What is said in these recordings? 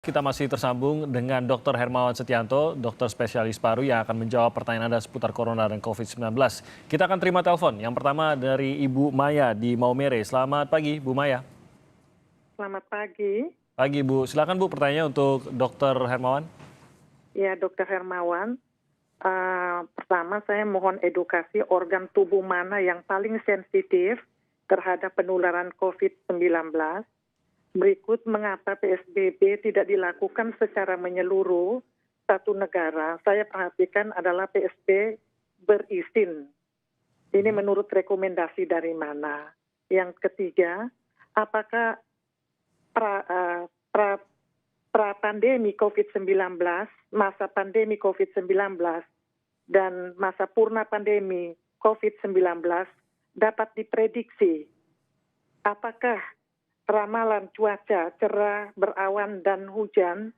Kita masih tersambung dengan Dr. Hermawan Setianto, dokter spesialis paru yang akan menjawab pertanyaan Anda seputar corona dan COVID-19. Kita akan terima telepon. Yang pertama dari Ibu Maya di Maumere. Selamat pagi, Bu Maya. Selamat pagi. Pagi, Bu. Silakan, Bu, pertanyaan untuk Dr. Hermawan. Ya, Dokter Hermawan. Pertama, saya mohon edukasi organ tubuh mana yang paling sensitif terhadap penularan COVID-19. Berikut mengapa PSBB tidak dilakukan secara menyeluruh satu negara. Saya perhatikan adalah PSB berizin. Ini menurut rekomendasi dari mana? Yang ketiga, apakah pra-pandemi COVID-19, masa pandemi COVID-19, dan masa purna pandemi COVID-19 dapat diprediksi? Apakah ramalan cuaca cerah, berawan, dan hujan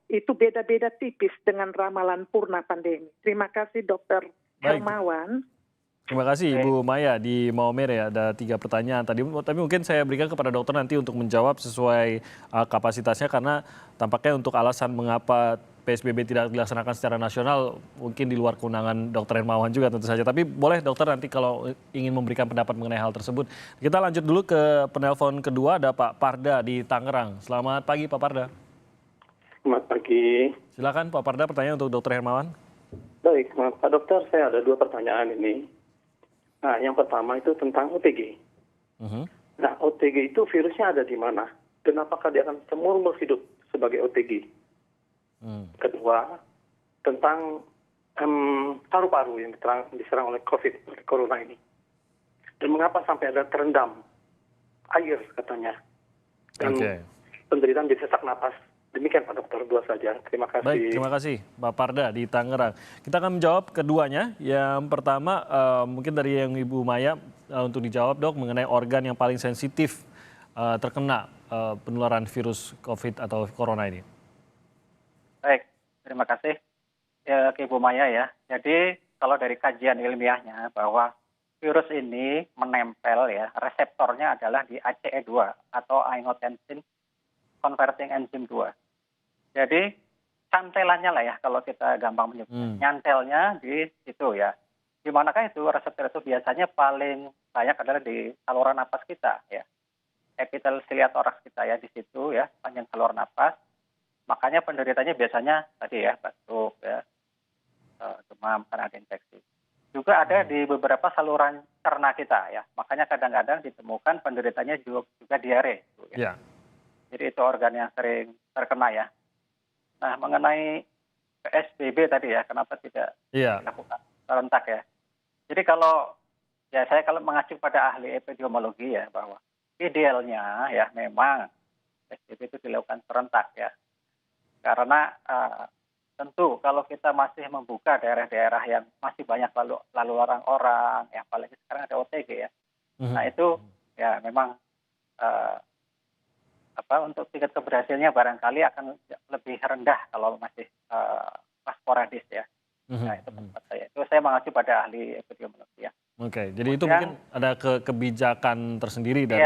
itu beda-beda tipis dengan ramalan purna pandemi? Terima kasih, Dr. Hermawan. Terima kasih Ibu Maya di Maumere ya. Ada 3 pertanyaan tadi, tapi mungkin saya berikan kepada dokter nanti untuk menjawab sesuai kapasitasnya, karena tampaknya untuk alasan mengapa PSBB tidak dilaksanakan secara nasional mungkin di luar kewenangan Dr. Hermawan juga tentu saja. Tapi boleh dokter nanti kalau ingin memberikan pendapat mengenai hal tersebut. Kita lanjut dulu ke penelpon kedua, ada Pak Parda di Tangerang. Selamat pagi Pak Parda. Selamat pagi. Silakan Pak Parda, pertanyaan untuk Dr. Hermawan. Baik, Pak Dokter, saya ada 2 pertanyaan ini. Nah, yang pertama itu tentang OTG. Nah, OTG itu virusnya ada di mana? Dan apakah dia akan seumur hidup sebagai OTG? Kedua, tentang paru-paru yang diserang oleh COVID, corona ini. Dan mengapa sampai ada terendam air katanya. Dan penderitaan di sesak napas. Demikian Pak Dokter, 2 saja. Terima kasih. Baik, terima kasih Pak Parda di Tangerang. Kita akan menjawab keduanya. Yang pertama mungkin dari yang Ibu Maya untuk dijawab dok mengenai organ yang paling sensitif terkena penularan virus COVID atau corona ini. Baik, terima kasih ya, ke Ibu Maya ya. Jadi kalau dari kajian ilmiahnya bahwa virus ini menempel ya, reseptornya adalah di ACE2 atau angiotensin converting enzyme 2. Jadi cantelannya lah ya kalau kita gampang menyebutnya. Nyantelnya di situ ya. Di manakah itu reseptor itu biasanya paling banyak adalah di saluran napas kita ya. Epitel cilia thorax kita ya di situ ya, panjang saluran napas. Makanya penderitanya biasanya tadi ya batuk ya, demam karena ada infeksi. Juga ada di beberapa saluran cerna kita ya. Makanya kadang-kadang ditemukan penderitanya juga diare. Ya. Jadi itu organ yang sering terkena ya. Nah, mengenai PSBB tadi ya, kenapa tidak dilakukan serentak ya. Jadi kalau mengacu pada ahli epidemiologi ya, bahwa idealnya ya memang PSBB itu dilakukan serentak ya. Karena tentu kalau kita masih membuka daerah-daerah yang masih banyak lalu orang, ya apalagi sekarang ada OTG ya. Nah itu ya memang untuk tingkat keberhasilannya barangkali akan lebih rendah kalau masih sporadis ya. Nah itu pendapat saya. Itu saya mengacu pada ahli epidemiologi ya. Oke, jadi itu mungkin ada kebijakan tersendiri dan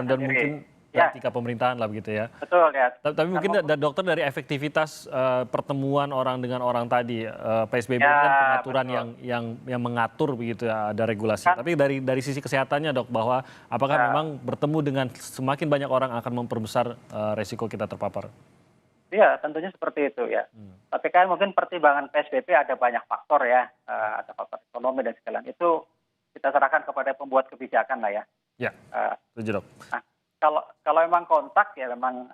mungkin etika pemerintahan lah begitu ya. Betul ya. Tapi mungkin dokter dari efektivitas pertemuan orang dengan orang tadi, PSBB kan pengaturan yang mengatur begitu ya, ada regulasi. Tapi dari sisi kesehatannya dok, bahwa apakah memang bertemu dengan semakin banyak orang akan memperbesar resiko kita terpapar? Iya, tentunya seperti itu ya. Tapi kan mungkin pertimbangan PSBB ada banyak faktor ya, ada faktor ekonomi dan segala itu kita serahkan kepada pembuat kebijakan lah ya. Ya, setuju dok. Nah, kalau memang kontak ya memang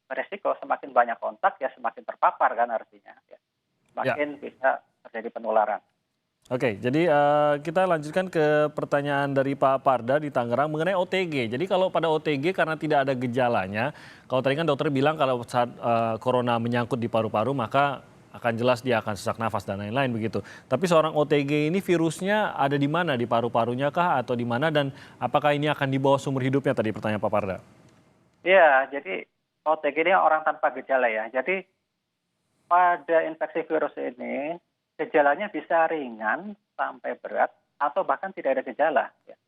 beresiko, semakin banyak kontak ya semakin terpapar kan artinya ya. Semakin bisa terjadi penularan. Oke, jadi kita lanjutkan ke pertanyaan dari Pak Parda di Tangerang mengenai OTG. Jadi kalau pada OTG karena tidak ada gejalanya, kalau tadi kan dokter bilang kalau saat corona menyangkut di paru-paru maka akan jelas dia akan sesak nafas dan lain-lain begitu. Tapi seorang OTG ini virusnya ada di mana? Di paru-parunya kah atau di mana? Dan apakah ini akan dibawa seumur hidupnya tadi pertanyaan Pak Parda? Iya, jadi OTG ini orang tanpa gejala ya. Jadi pada infeksi virus ini gejalanya bisa ringan sampai berat atau bahkan tidak ada gejala. Ya.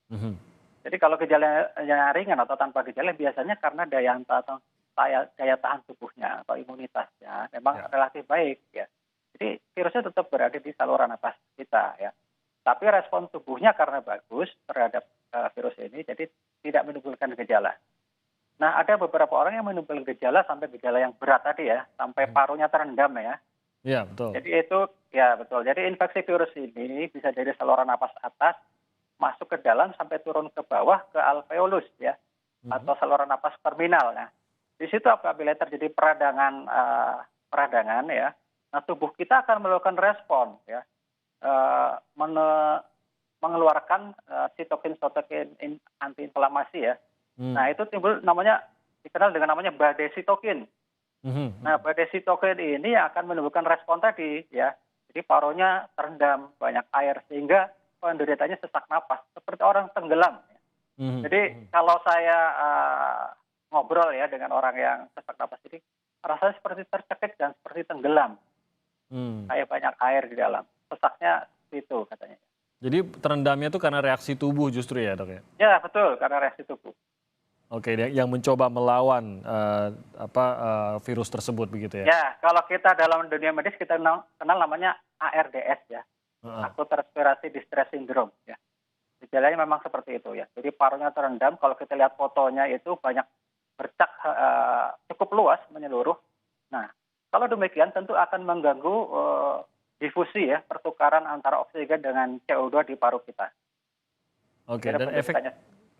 Jadi kalau gejalanya ringan atau tanpa gejala biasanya karena daya daya tahan tubuhnya atau imunitasnya memang relatif baik ya. Jadi virusnya tetap berada di saluran nafas kita ya. Tapi respon tubuhnya karena bagus terhadap virus ini, jadi tidak menimbulkan gejala. Nah, ada beberapa orang yang menimbulkan gejala sampai gejala yang berat tadi ya, sampai parunya terendam ya. Iya, betul. Jadi itu ya betul. Jadi infeksi virus ini bisa dari saluran napas atas masuk ke dalam sampai turun ke bawah ke alveolus ya, atau saluran napas terminal. Nah, di situ apabila terjadi peradangan ya, nah tubuh kita akan melakukan respon ya, mengeluarkan sitokin antiinflamasi ya. Nah itu timbul dikenal dengan namanya badai sitokin. Nah badai sitokin ini akan menimbulkan respon tadi ya. Jadi parunya terendam banyak air sehingga penderitanya sesak napas seperti orang tenggelam. Jadi kalau saya ngobrol ya dengan orang yang sesak napas ini rasanya seperti tercekik dan seperti tenggelam. Kayak banyak air di dalam. Sesaknya itu katanya. Jadi terendamnya itu karena reaksi tubuh justru ya, Dok ya? Ya betul, karena reaksi tubuh. Oke, yang mencoba melawan virus tersebut begitu ya? Ya, kalau kita dalam dunia medis kita kenal namanya ARDS ya, Acute Respiratory Distress Syndrome ya. Gejalanya memang seperti itu ya. Jadi parunya terendam, kalau kita lihat fotonya itu banyak bercak cukup luas menyeluruh. Nah, kalau demikian tentu akan mengganggu difusi ya, pertukaran antara oksigen dengan CO2 di paru kita. Oke, dan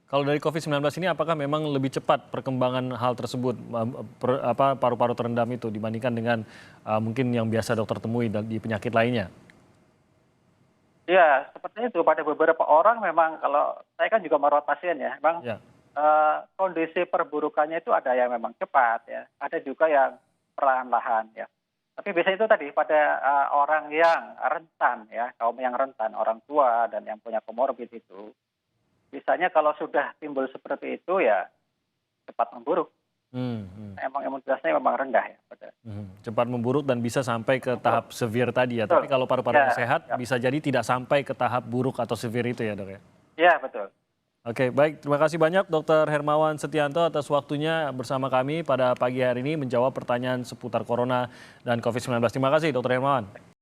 kalau dari COVID-19 ini apakah memang lebih cepat perkembangan hal tersebut, paru-paru terendam itu dibandingkan dengan mungkin yang biasa dokter temui di penyakit lainnya? Ya, seperti itu. Pada beberapa orang memang, kalau saya kan juga merawat pasien ya, memang kondisi perburukannya itu ada yang memang cepat ya, ada juga yang perlahan-lahan ya. Tapi biasanya itu tadi pada orang yang rentan ya, kaum yang rentan, orang tua dan yang punya komorbid itu, biasanya kalau sudah timbul seperti itu ya cepat memburuk. Emang imunitasnya memang rendah ya. Cepat memburuk dan bisa sampai ke tahap severe tadi ya. Betul. Tapi kalau paru-parunya sehat bisa jadi tidak sampai ke tahap buruk atau severe itu ya, Dok ya? Iya, betul. Oke, baik. Terima kasih banyak Dr. Hermawan Setianto atas waktunya bersama kami pada pagi hari ini menjawab pertanyaan seputar corona dan COVID-19. Terima kasih Dr. Hermawan.